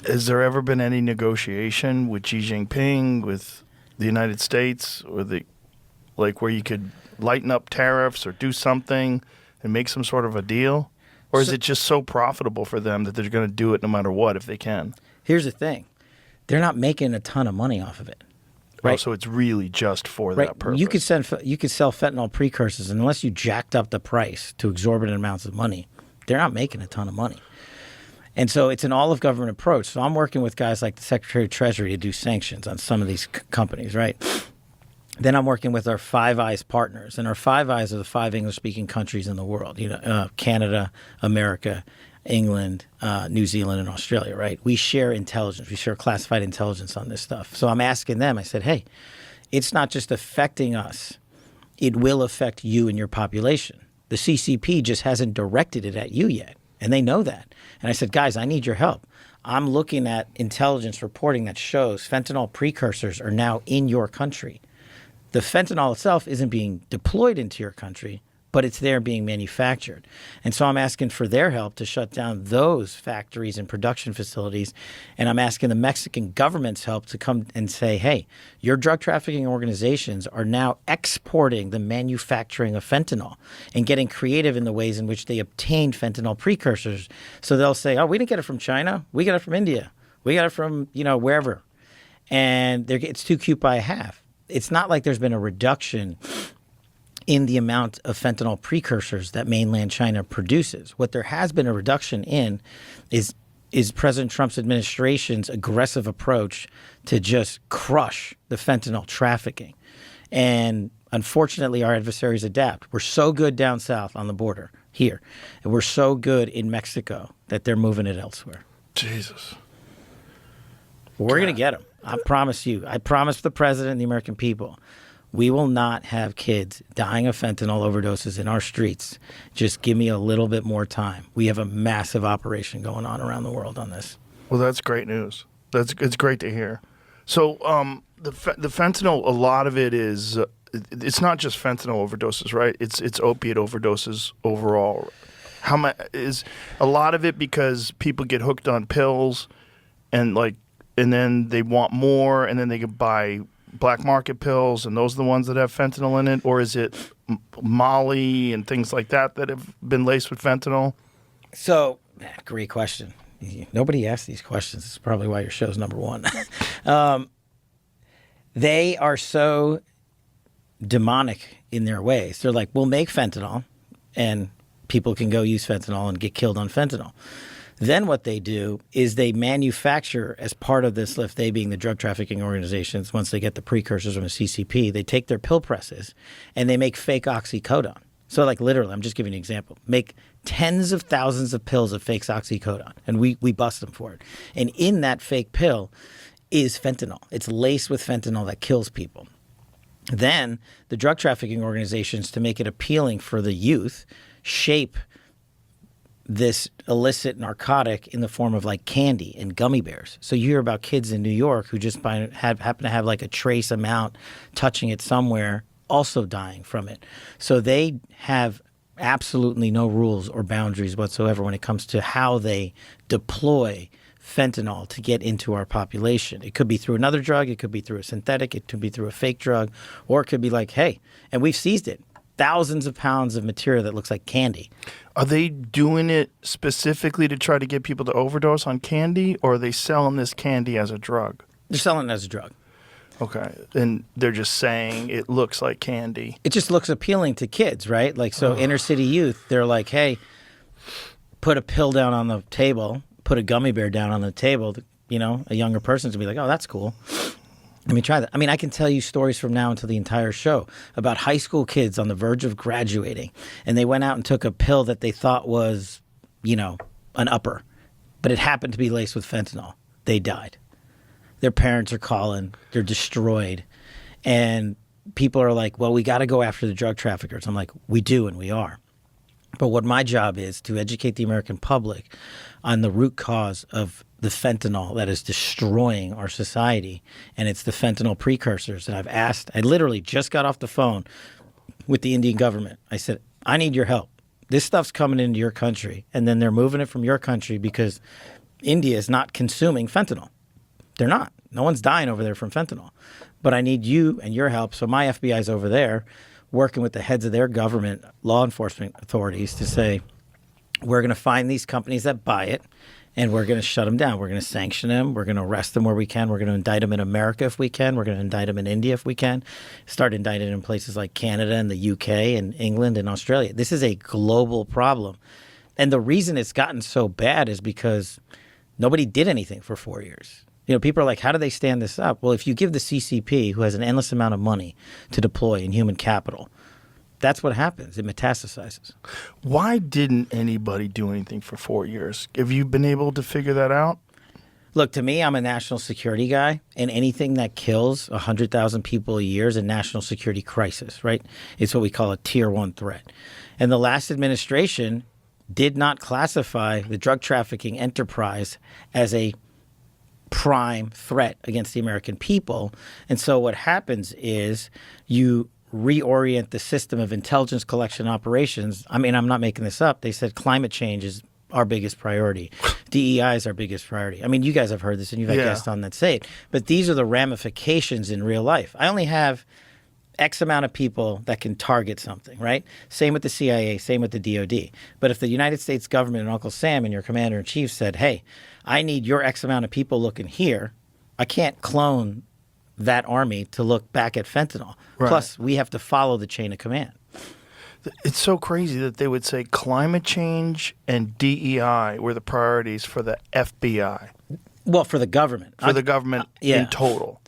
Has there ever been any negotiation with Xi Jinping, with the United States, or where you could lighten up tariffs or do something and make some sort of a deal? Or is it just so profitable for them that they're going to do it no matter what if they can? Here's the thing. They're not making a ton of money off of it. Right? Oh, so it's really just for that purpose. You could sell fentanyl precursors, and unless you jacked up the price to exorbitant amounts of money, they're not making a ton of money. And so it's an all-of-government approach. So I'm working with guys like the Secretary of Treasury to do sanctions on some of these companies, right? Then I'm working with our Five Eyes partners, and our Five Eyes are the 5 English-speaking countries in the world. Canada, America, England, New Zealand, and Australia. Right? We share intelligence. We share classified intelligence on this stuff. So I'm asking them. I said, "Hey, it's not just affecting us; it will affect you and your population. The CCP just hasn't directed it at you yet, and they know that." And I said, "Guys, I need your help. I'm looking at intelligence reporting that shows fentanyl precursors are now in your country." The fentanyl itself isn't being deployed into your country, but it's there being manufactured. And so I'm asking for their help to shut down those factories and production facilities. And I'm asking the Mexican government's help to come and say, hey, your drug trafficking organizations are now exporting the manufacturing of fentanyl and getting creative in the ways in which they obtain fentanyl precursors. So they'll say, oh, we didn't get it from China. We got it from India. We got it from, wherever. And it's too cute by a half. It's not like there's been a reduction in the amount of fentanyl precursors that mainland China produces. What there has been a reduction in is President Trump's administration's aggressive approach to just crush the fentanyl trafficking. And unfortunately, our adversaries adapt. We're so good down south on the border here, and we're so good in Mexico that they're moving it elsewhere. Jesus. We're going to get them. I promise you. I promise the president and the American people, we will not have kids dying of fentanyl overdoses in our streets. Just give me a little bit more time. We have a massive operation going on around the world on this. Well, that's great news. It's great to hear. So the fentanyl, a lot of it is, it's not just fentanyl overdoses, right? It's opiate overdoses overall. How much is a lot of it because people get hooked on pills and then they want more, and then they can buy black market pills, and those are the ones that have fentanyl in it? Or is it Molly and things like that have been laced with fentanyl? So, great question. Nobody asks these questions. It's probably why your show's number one. They are so demonic in their ways. They're like, we'll make fentanyl, and people can go use fentanyl and get killed on fentanyl. Then what they do is they manufacture, as part of this lift, they being the drug trafficking organizations, once they get the precursors from the CCP, they take their pill presses and they make fake oxycodone. So literally, I'm just giving you an example. Make tens of thousands of pills of fake oxycodone, and we bust them for it. And in that fake pill is fentanyl. It's laced with fentanyl that kills people. Then the drug trafficking organizations, to make it appealing for the youth, shape this illicit narcotic in the form of candy and gummy bears. So you hear about kids in New York who just happen to have a trace amount touching it somewhere, also dying from it. So they have absolutely no rules or boundaries whatsoever when it comes to how they deploy fentanyl to get into our population. It could be through another drug, it could be through a synthetic, it could be through a fake drug, or it could be hey, and we've seized it. Thousands of pounds of material that looks like candy. Are they doing it specifically to try to get people to overdose on candy, or are they selling this candy as a drug? They're selling it as a drug. Okay. And they're just saying it looks like candy. It just looks appealing to kids, right? Inner city youth, they're like, hey, put a pill down on the table, put a gummy bear down on the table. A younger person's going to be like, oh, that's cool. Let me try that. I can tell you stories from now until the entire show about high school kids on the verge of graduating, and they went out and took a pill that they thought was, an upper, but it happened to be laced with fentanyl. They died. Their parents are calling. They're destroyed. And people are like, well, we got to go after the drug traffickers. I'm like, we do, and we are. But what my job is to educate the American public on the root cause of the fentanyl that is destroying our society, and it's the fentanyl precursors. And I literally just got off the phone with the Indian government. I said, I need your help. This stuff's coming into your country, and then they're moving it from your country because India is not consuming fentanyl. They're not. No one's dying over there from fentanyl. But I need you and your help. So my FBI is over there working with the heads of their government law enforcement authorities to say, we're going to find these companies that buy it, and we're going to shut them down. We're going to sanction them. We're going to arrest them where we can. We're going to indict them in America if we can. We're going to indict them in India if we can. Start indicting in places like Canada and the UK and England and Australia. This is a global problem. And the reason it's gotten so bad is because nobody did anything for 4 years. You know, people are like, how do they stand this up? Well, if you give the CCP, who has an endless amount of money to deploy in human capital, that's what happens. It metastasizes. Why didn't anybody do anything for 4 years? Have you been able to figure that out? Look, to me, I'm a national security guy, and anything that kills 100,000 people a year is a national security crisis, right? It's what we call a tier 1 threat. And the last administration did not classify the drug trafficking enterprise as a prime threat against the American people. And so what happens is you reorient the system of intelligence collection operations. I mean, I'm not making this up. They said climate change is our biggest priority. DEI is our biggest priority. I mean, you guys have heard this and you've had guests on that say it. But these are the ramifications in real life. I only have X amount of people that can target something, right? Same with the CIA, same with the DOD. But if the United States government and Uncle Sam and your commander-in-chief said, hey, I need your X amount of people looking here, I can't clone that army to look back at fentanyl. Right. Plus, we have to follow the chain of command. It's so crazy that they would say climate change and DEI were the priorities for the FBI, Well, for the government. for the government yeah. in total.